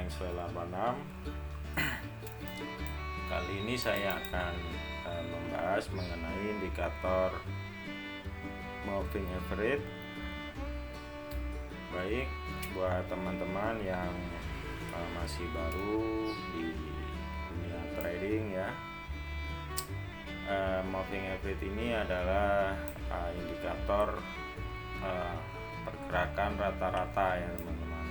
Engsel 86. Kali ini saya akan membahas mengenai indikator moving average. Baik, buat teman-teman yang masih baru di dunia trading ya, moving average ini adalah indikator pergerakan rata-rata ya teman-teman,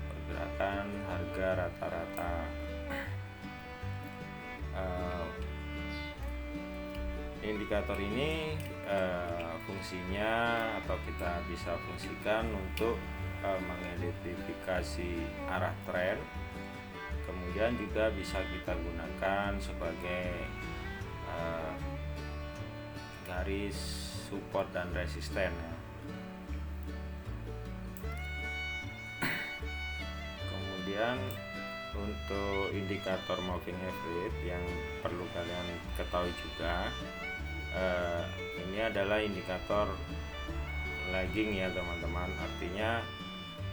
pergerakan harga rata-rata. Indikator ini fungsinya atau kita bisa fungsikan untuk mengidentifikasi arah tren, kemudian juga bisa kita gunakan sebagai garis support dan resisten ya. Kemudian untuk indikator moving average yang perlu kalian ketahui juga, ini adalah indikator lagging ya teman-teman. Artinya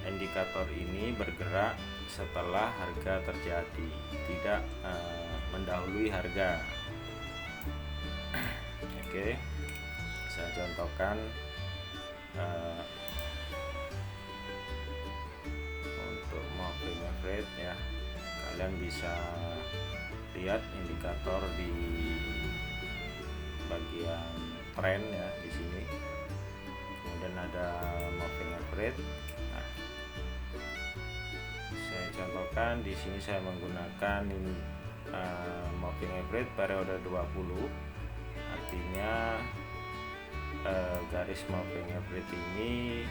indikator ini bergerak setelah harga terjadi, tidak mendahului harga. Oke, saya contohkan untuk moving average ya. Kalian bisa lihat indikator di bagian tren ya di sini. Kemudian ada moving average. Nah, saya contohkan di sini saya menggunakan moving average periode 20. Artinya garis moving average ini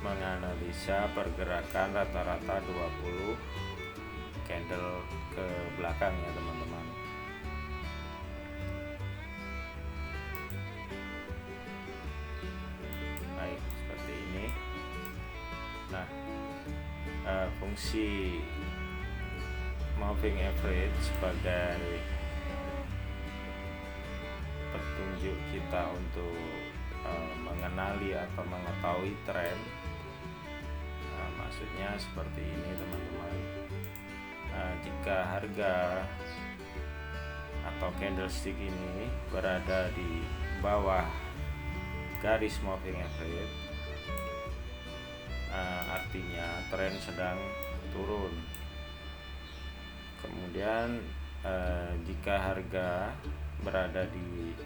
menganalisa pergerakan rata-rata 20 candle ke belakang ya teman-teman. Baik, seperti ini. Nah, fungsi moving average sebagai petunjuk kita untuk mengenali atau mengetahui tren. Maksudnya seperti ini teman-teman. Jika harga atau candlestick ini berada di bawah garis moving average, artinya tren sedang turun. Kemudian jika harga berada di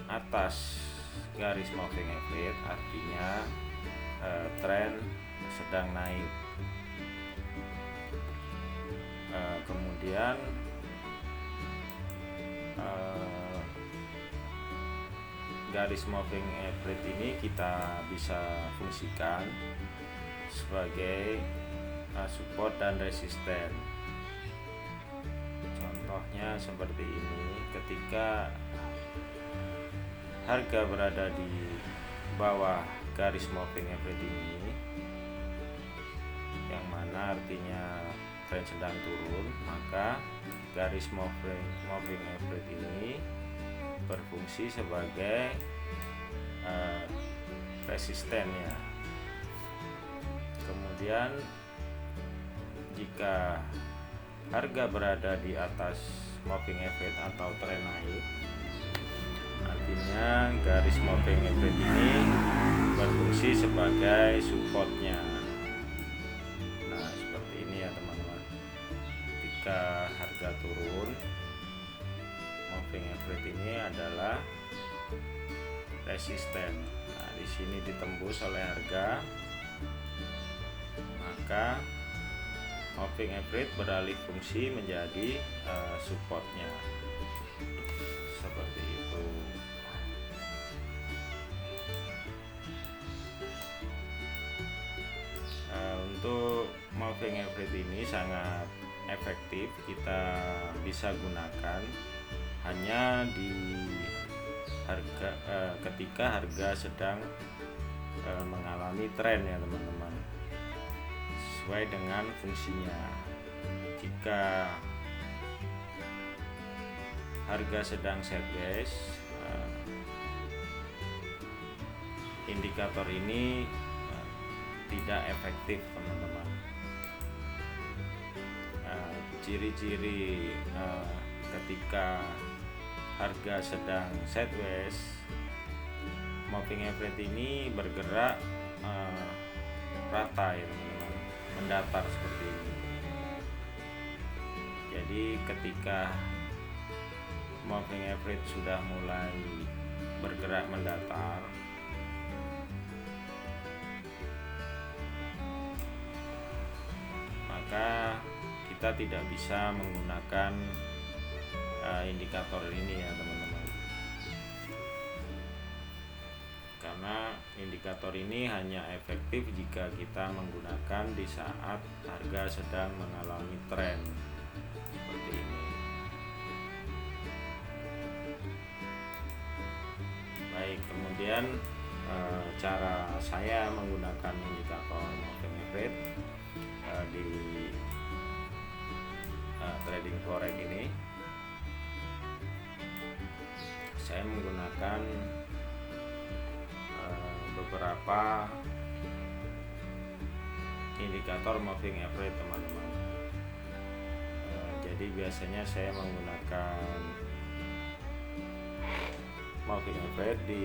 atas garis moving average, artinya tren sedang naik. Kemudian garis moving average ini kita bisa fungsikan sebagai support dan resisten. Contohnya seperti ini, ketika harga berada di bawah garis moving average ini, yang mana artinya tren sedang turun, maka garis moving average ini berfungsi sebagai resisten ya. Kemudian jika harga berada di atas moving average atau tren naik, artinya garis moving average ini berfungsi sebagai supportnya. Nah, seperti ini ya teman-teman. Ketika harga turun, moving average ini adalah resisten. Nah, di sini ditembus oleh harga, maka moving average beralih fungsi menjadi supportnya. Seperti itu. Untuk moving average ini sangat efektif, kita bisa gunakan hanya di harga ketika harga sedang mengalami tren ya teman-teman, sesuai dengan fungsinya. Jika harga sedang sideways, indikator ini tidak efektif, teman-teman. Ciri-ciri ketika harga sedang sideways, moving average ini bergerak rata ya teman-teman, mendatar seperti ini. Jadi ketika moving average sudah mulai bergerak mendatar, maka kita tidak bisa menggunakan indikator ini ya teman-teman, karena indikator ini hanya efektif jika kita menggunakan di saat harga sedang mengalami tren seperti ini. Baik, kemudian cara saya menggunakan indikator moving average di trading forex ini, saya menggunakan beberapa indikator moving average, teman-teman. Jadi biasanya saya menggunakan moving average di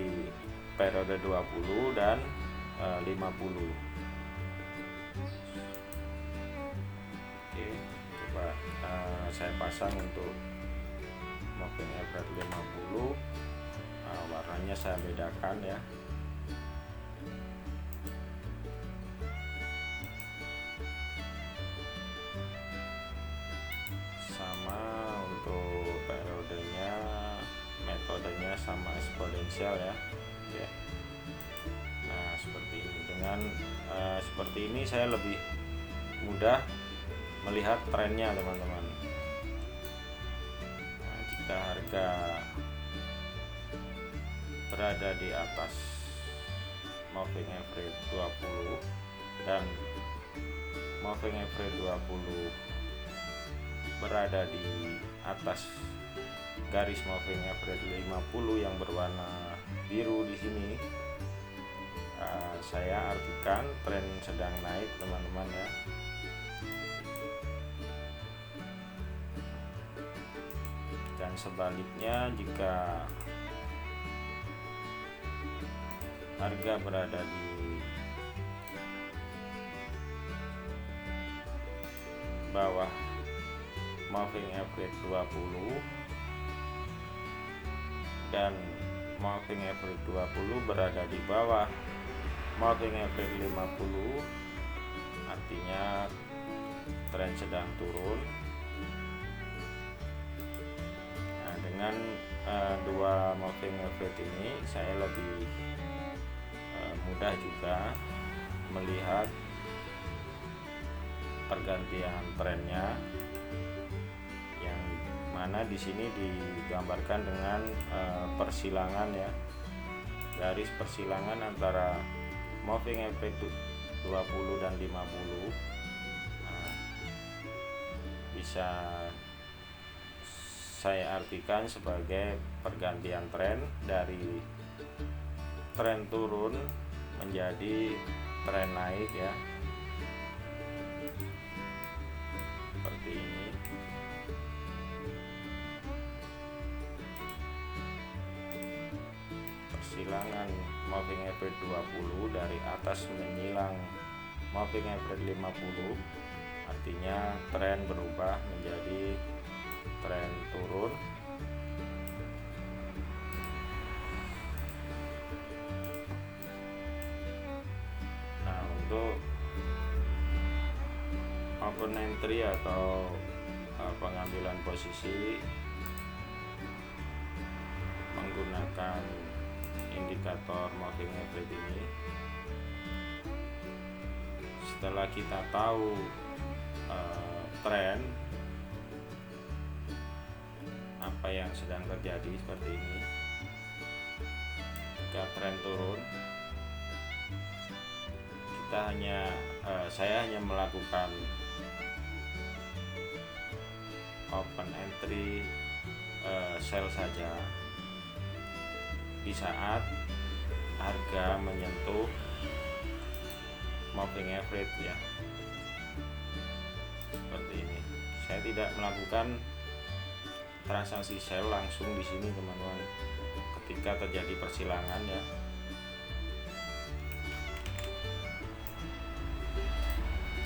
periode 20 dan 50. Oke, coba saya pasang untuk moving average 50. Warnanya saya bedakan ya. Sama untuk periodenya, metodenya sama eksponensial ya. Oke. Nah, seperti ini. Dengan seperti ini saya lebih mudah melihat trennya, teman-teman. Nah, jika harga berada di atas moving average 20 dan moving average 20 berada di atas garis moving average 50 yang berwarna biru di sini, saya artikan tren sedang naik, teman-teman ya. Dan sebaliknya, jika harga berada di bawah moving average 20 dan moving average 20 berada di bawah moving average 50, artinya tren sedang turun. Nah, dengan dua moving average ini saya lebih mudah juga melihat pergantian trennya, yang mana di sini digambarkan dengan persilangan ya, garis persilangan antara moving average 20 dan 50. Nah, bisa saya artikan sebagai pergantian tren dari tren turun menjadi tren naik ya, seperti ini. Persilangan moving average 20 dari atas menyilang moving average 50, artinya tren berubah menjadi tren turun. Untuk open entry atau pengambilan posisi menggunakan indikator moving average ini, setelah kita tahu tren apa yang sedang terjadi seperti ini, jika tren turun, saya hanya melakukan open entry sell saja di saat harga menyentuh moving average ya, seperti ini. Saya tidak melakukan transaksi sell langsung di sini teman-teman ketika terjadi persilangan ya.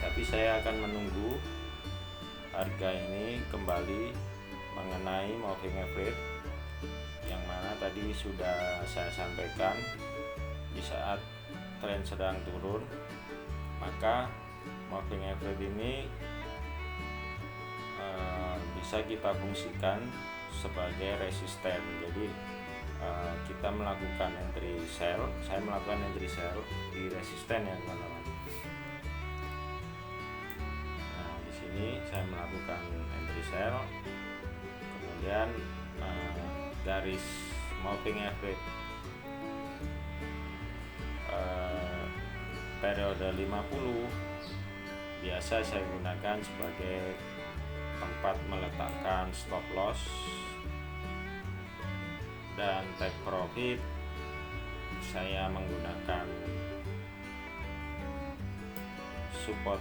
Tapi saya akan menunggu harga ini kembali mengenai moving average yang mana tadi sudah saya sampaikan. Di saat tren sedang turun, maka moving average ini bisa kita fungsikan sebagai resisten. Jadi kita melakukan entry sell, saya melakukan entry sell di resisten ya teman-teman. Nah, di sini saya melakukan entry sell, kemudian garis moving average periode 50 biasa saya gunakan sebagai tempat meletakkan stop loss dan take profit. Saya menggunakan support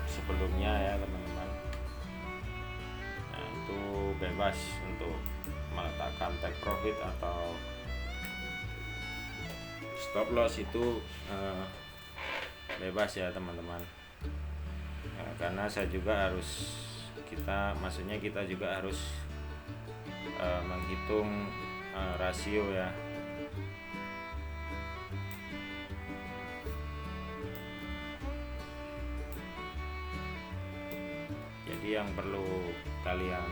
sebelumnya ya teman-teman. Nah, itu bebas untuk meletakkan take profit atau stop loss, itu bebas ya teman-teman. Karena saya juga harus kita juga harus menghitung rasio ya. Jadi yang perlu kalian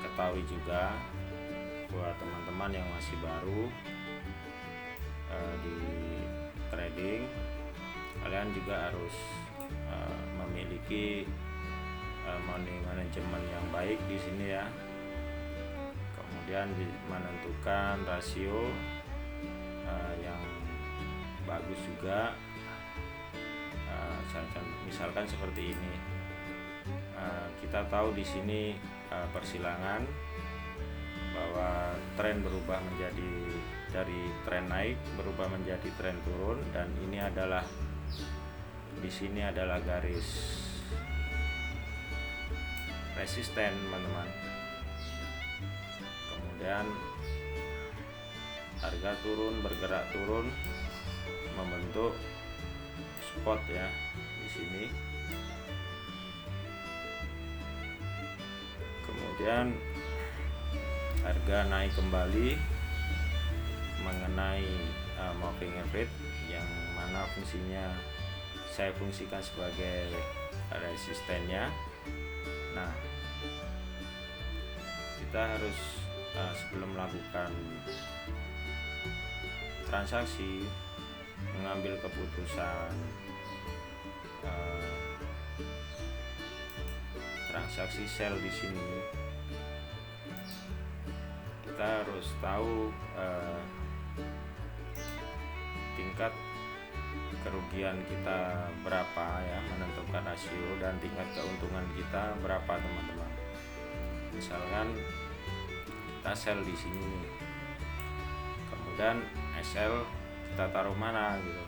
ketahui juga buat teman-teman yang masih baru di trading, kalian juga harus memiliki money management yang baik di sini ya. Kemudian menentukan rasio yang bagus juga. Misalkan seperti ini, kita tahu di sini persilangan bahwa tren berubah menjadi dari tren naik berubah menjadi tren turun, dan ini adalah di sini adalah garis resisten teman-teman. Kemudian harga turun, bergerak turun, membentuk spot ya di sini. Kemudian harga naik kembali mengenai moving average yang mana fungsinya saya fungsikan sebagai resistennya. Nah, kita harus sebelum melakukan transaksi mengambil keputusan transaksi sell di sini, kita harus tahu tingkat kerugian kita berapa ya, menentukan rasio, dan tingkat keuntungan kita berapa teman-teman. Misalkan kita sell di sini, kemudian SL kita taruh mana gitu.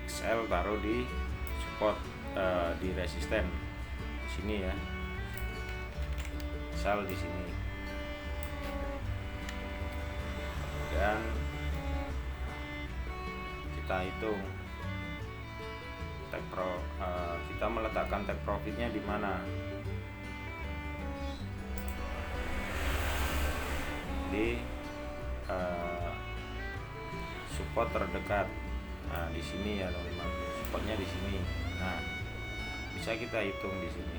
SL taruh di support, di resisten di sini ya. SL di sini. Kemudian kita hitung kita meletakkan take profitnya di mana, di support terdekat. Nah, di sini ya teman-teman, supportnya di sini. Nah, bisa kita hitung di sini.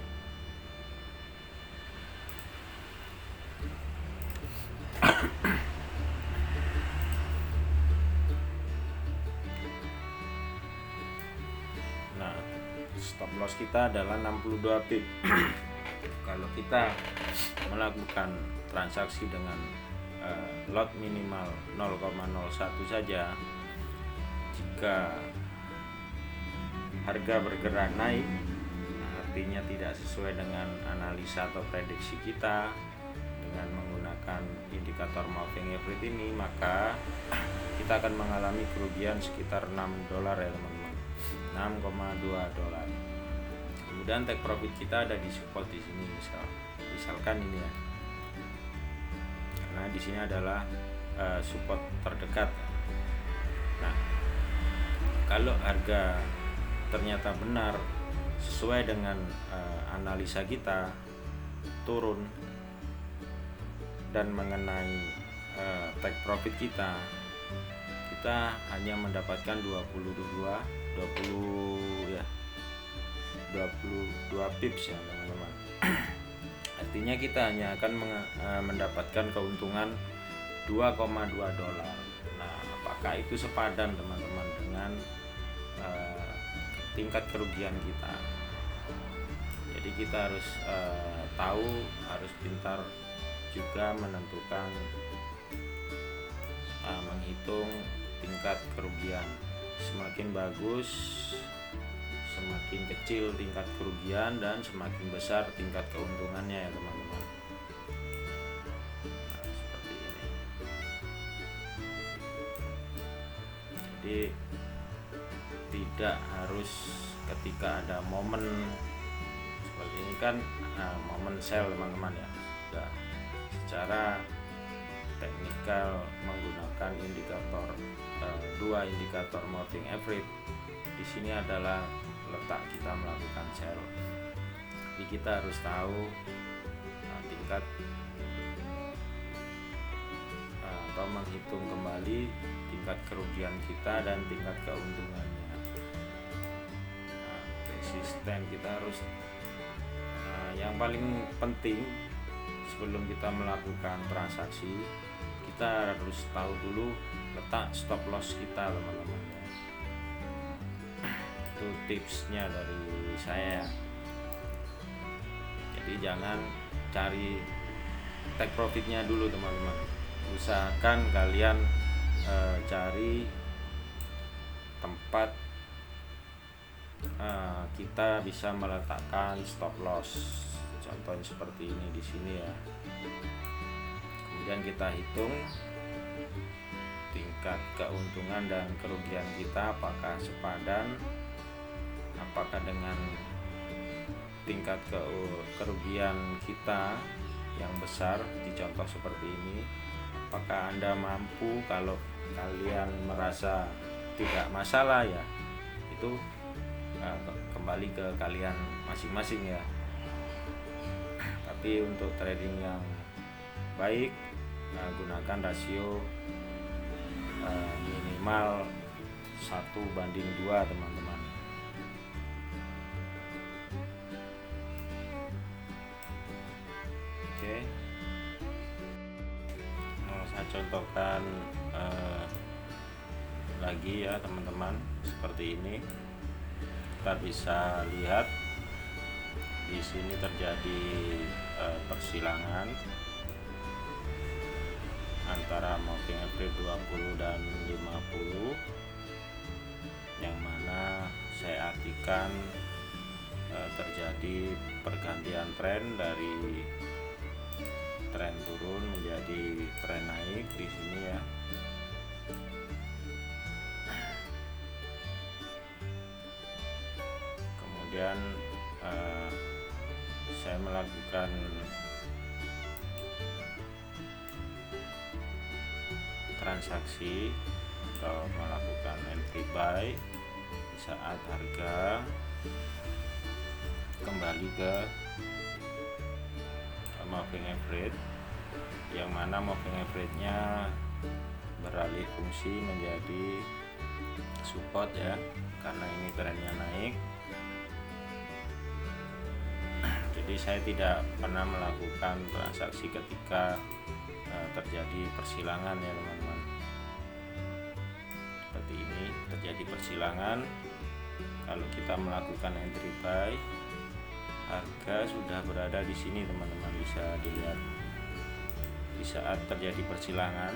Nah, stop loss kita adalah 62 pip. Kalau kita melakukan transaksi dengan lot minimal 0,01 saja, jika harga bergerak naik, artinya tidak sesuai dengan analisa atau prediksi kita, dengan menggunakan indikator moving average ini, maka kita akan mengalami kerugian sekitar $6 ya teman-teman, $6,2. Kemudian take profit kita ada di support di sini, misalkan ini ya, karena di sini adalah support terdekat. Nah, kalau harga ternyata benar sesuai dengan analisa kita, turun dan mengenai take profit kita hanya mendapatkan 22 pips ya teman-teman. Artinya kita hanya akan mendapatkan keuntungan $2,2. Nah, apakah itu sepadan teman-teman dengan tingkat kerugian kita? Jadi kita harus harus pintar juga menentukan, menghitung tingkat kerugian. Semakin bagus, semakin kecil tingkat kerugian, dan semakin besar tingkat keuntungannya ya teman-teman. Nah, seperti ini. Jadi tidak harus ketika ada momen seperti ini kan momen sell teman-teman ya, sudah secara teknikal menggunakan indikator dua indikator moving average. Di sini adalah letak kita melakukan sell. Jadi kita harus tahu tingkat atau menghitung kembali tingkat kerugian kita dan tingkat keuntungannya. Resisten kita harus yang paling penting sebelum kita melakukan transaksi, kita harus tahu dulu letak stop loss kita teman-teman. Itu tipsnya dari saya. Jadi jangan cari take profitnya dulu teman-teman. Usahakan kalian cari tempat kita bisa meletakkan stop loss. Contohnya seperti ini di sini ya. Kemudian kita hitung tingkat keuntungan dan kerugian kita apakah sepadan, apakah dengan tingkat kerugian kita yang besar di contoh seperti ini. Apakah Anda mampu? Kalau kalian merasa tidak masalah ya, itu kembali ke kalian masing-masing ya. Tapi untuk trading yang baik, gunakan rasio minimal 1:2 teman-teman. Oke. Saya contohkan lagi ya teman-teman, seperti ini. Kita bisa lihat di sini terjadi persilangan antara moving average 20 dan 50, yang mana saya artikan terjadi pergantian tren dari tren turun menjadi tren naik di sini ya. Kemudian saya melakukan transaksi atau melakukan entry buy saat harga kembali ke moving average, yang mana moving average-nya beralih fungsi menjadi support ya, karena ini trennya naik. Jadi saya tidak pernah melakukan transaksi ketika terjadi persilangan ya teman-teman. Seperti ini terjadi persilangan, kalau kita melakukan entry buy, harga sudah berada di sini teman-teman, bisa dilihat. Di saat terjadi persilangan,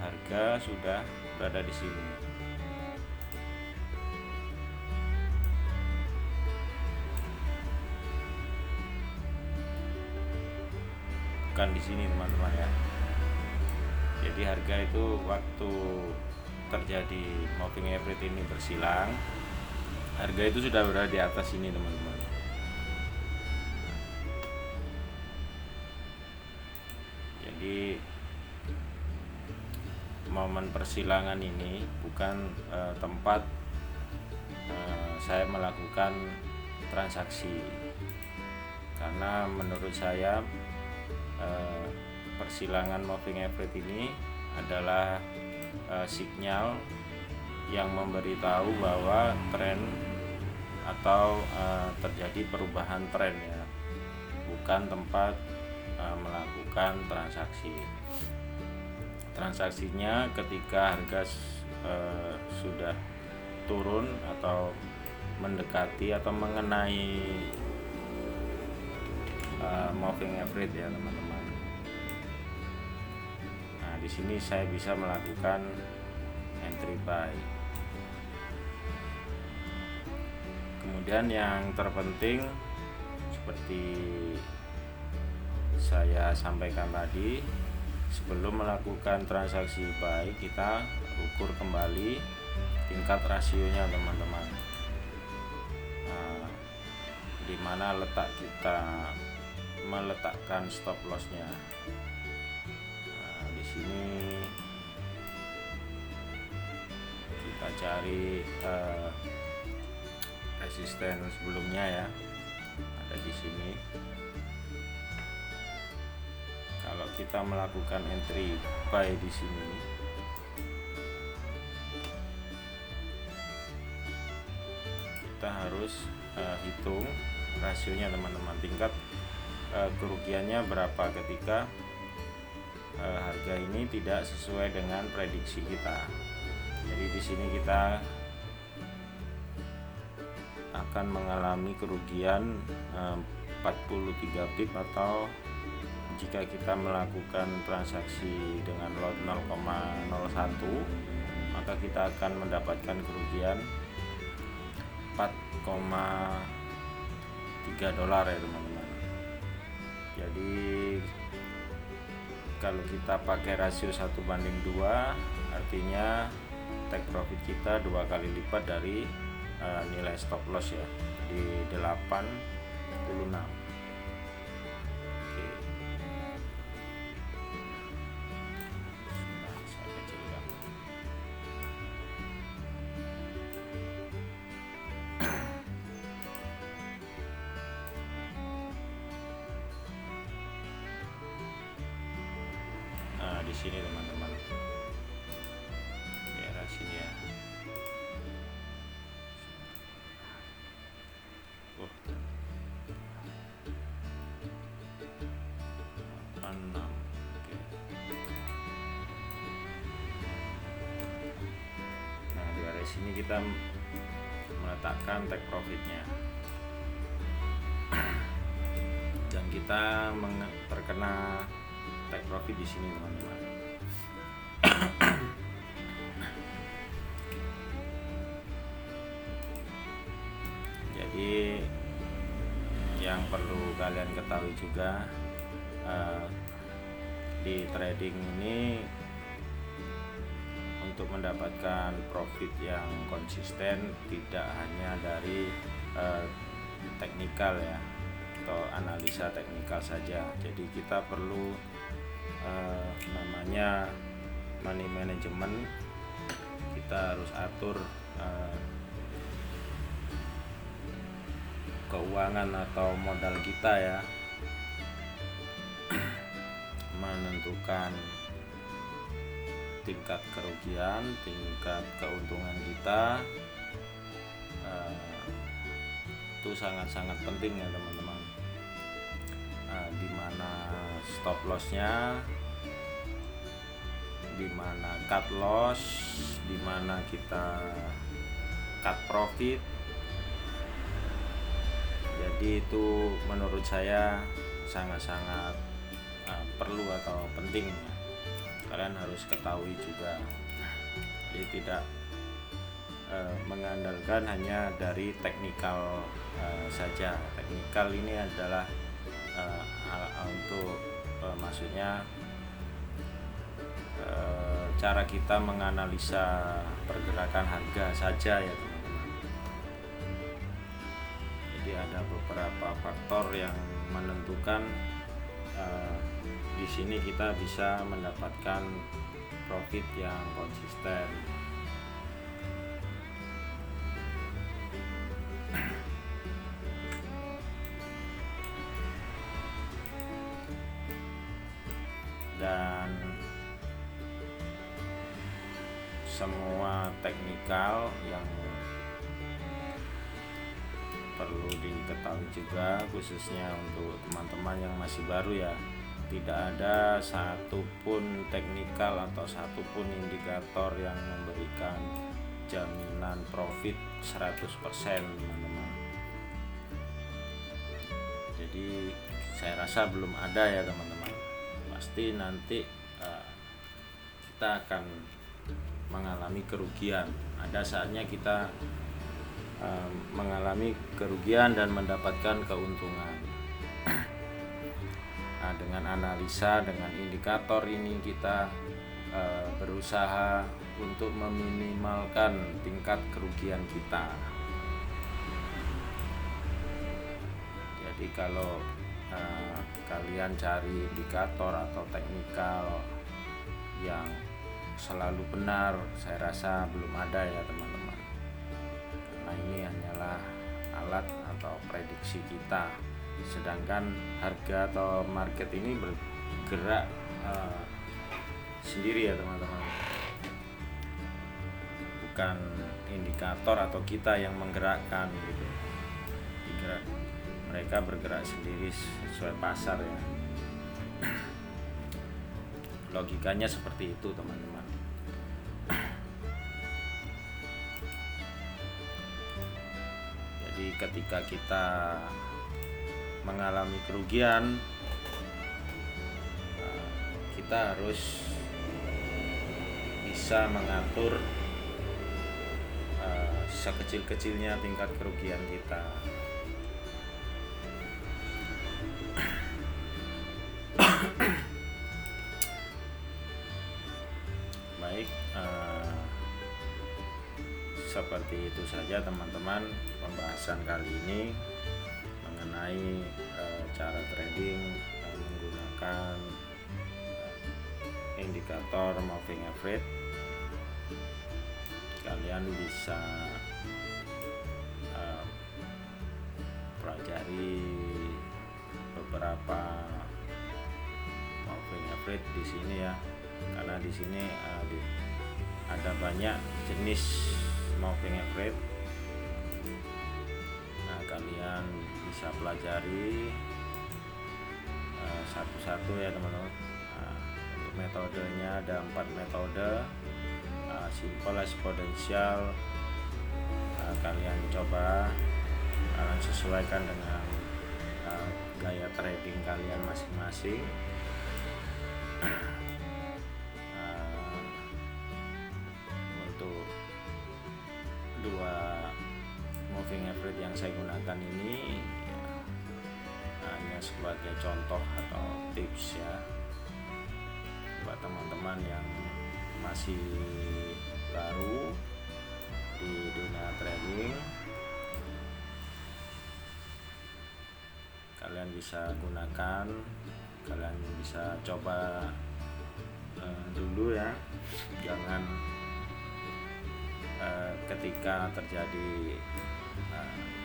harga sudah berada di sini. bukan di sini teman-teman ya. Jadi harga itu waktu terjadi moving average ini bersilang, harga itu sudah berada di atas ini teman-teman. Jadi momen persilangan ini bukan tempat saya melakukan transaksi, karena menurut saya persilangan moving average ini adalah sinyal yang memberitahu bahwa tren atau terjadi perubahan tren ya, bukan tempat melakukan transaksi. Transaksinya ketika harga sudah turun atau mendekati atau mengenai moving average ya teman-teman. Nah, di sini saya bisa melakukan entry buy. Kemudian yang terpenting seperti saya sampaikan tadi, sebelum melakukan transaksi buy kita ukur kembali tingkat rasionya teman-teman. Di mana letak kita meletakkan stop lossnya. Di sini kita cari resisten sebelumnya ya, ada di sini. Kalau kita melakukan entry buy di sini, kita harus hitung rasionya teman-teman, tingkat kerugiannya berapa ketika harga ini tidak sesuai dengan prediksi kita. Jadi di sini kita akan mengalami kerugian 43 pip, atau jika kita melakukan transaksi dengan lot 0,01 maka kita akan mendapatkan kerugian 4,3 dolar ya teman-teman. Jadi kalau kita pakai rasio 1:2, artinya take profit kita 2 kali lipat dari nilai stop loss ya, di 86. Di sini teman-teman, daerah sini ya. Nah, di area sini kita meletakkan take profitnya, dan kita terkena take profit di sini teman-teman. Jadi yang perlu kalian ketahui juga, di trading ini untuk mendapatkan profit yang konsisten tidak hanya dari teknikal ya, atau analisa teknikal saja. Jadi kita perlu namanya money management. Kita harus atur keuangan atau modal kita ya, menentukan tingkat kerugian, tingkat keuntungan kita. Itu sangat-sangat penting ya teman-teman. Di mana stop lossnya, di mana cut loss, di mana kita cut profit. Jadi itu menurut saya sangat-sangat perlu atau penting ya. Kalian harus ketahui juga. Jadi tidak mengandalkan hanya dari teknikal saja. Teknikal ini adalah untuk maksudnya cara kita menganalisa pergerakan harga saja ya teman-teman. Jadi ada beberapa faktor yang menentukan di sini kita bisa mendapatkan profit yang konsisten. Dan semua teknikal yang perlu diketahui juga, khususnya untuk teman-teman yang masih baru ya, tidak ada satupun teknikal atau satupun indikator yang memberikan jaminan profit 100% teman-teman. Jadi saya rasa belum ada ya teman-teman. Pasti nanti kita akan mengalami kerugian. Ada saatnya kita mengalami kerugian dan mendapatkan keuntungan. Nah, dengan analisa, dengan indikator ini kita berusaha untuk meminimalkan tingkat kerugian kita. Jadi kalau kalian cari indikator atau teknikal yang selalu benar, saya rasa belum ada ya teman-teman. Karena ini hanyalah alat atau prediksi kita. Sedangkan harga atau market ini bergerak sendiri ya teman-teman. Bukan indikator atau kita yang menggerakkan gitu. Mereka bergerak sendiri sesuai pasar ya. Logikanya seperti itu teman-teman. Jadi ketika kita mengalami kerugian, kita harus bisa mengatur sekecil-kecilnya tingkat kerugian kita. Baik, seperti itu saja teman-teman pembahasan kali ini mengenai cara trading menggunakan indikator moving average. Kalian bisa pelajari beberapa moving average di sini ya, karena di sini ada banyak jenis moving average. Nah, kalian bisa pelajari satu-satu ya teman-teman. Nah, untuk metodenya ada 4 metode. Simple, exponential. Kalian coba kalian sesuaikan dengan gaya trading kalian masing-masing. Untuk 2 moving average yang saya gunakan ini hanya sebagai contoh atau tips ya, buat teman-teman yang masih baru di dunia trading. Kalian bisa gunakan, kalian bisa coba dulu ya. Jangan ketika terjadi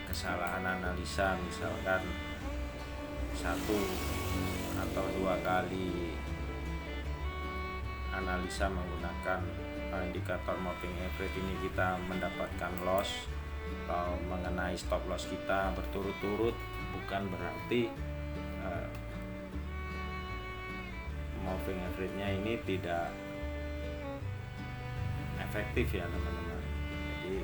kesalahan analisa, misalkan 1 atau 2 kali analisa menggunakan indikator moving average ini kita mendapatkan loss atau mengenai stop loss kita berturut-turut, bukan berarti moving average-nya ini tidak efektif ya teman-teman. Jadi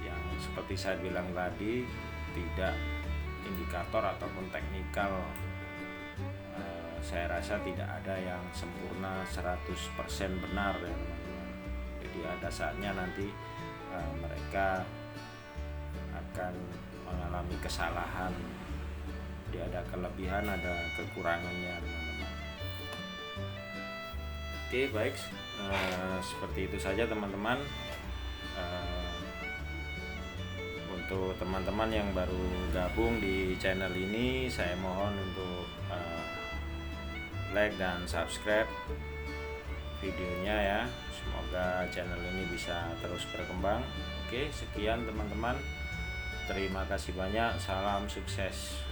yang seperti saya bilang tadi, tidak indikator ataupun teknikal, saya rasa tidak ada yang sempurna 100% benar ya teman-teman. Jadi ada saatnya nanti mereka akan mengalami kesalahan Jadi ada kelebihan, ada kekurangannya teman-teman. Oke, baik, seperti itu saja teman-teman. Untuk teman-teman yang baru gabung di channel ini, saya mohon untuk like dan subscribe videonya ya. Semoga channel ini bisa terus berkembang. Oke, sekian teman-teman. Terima kasih banyak. Salam sukses.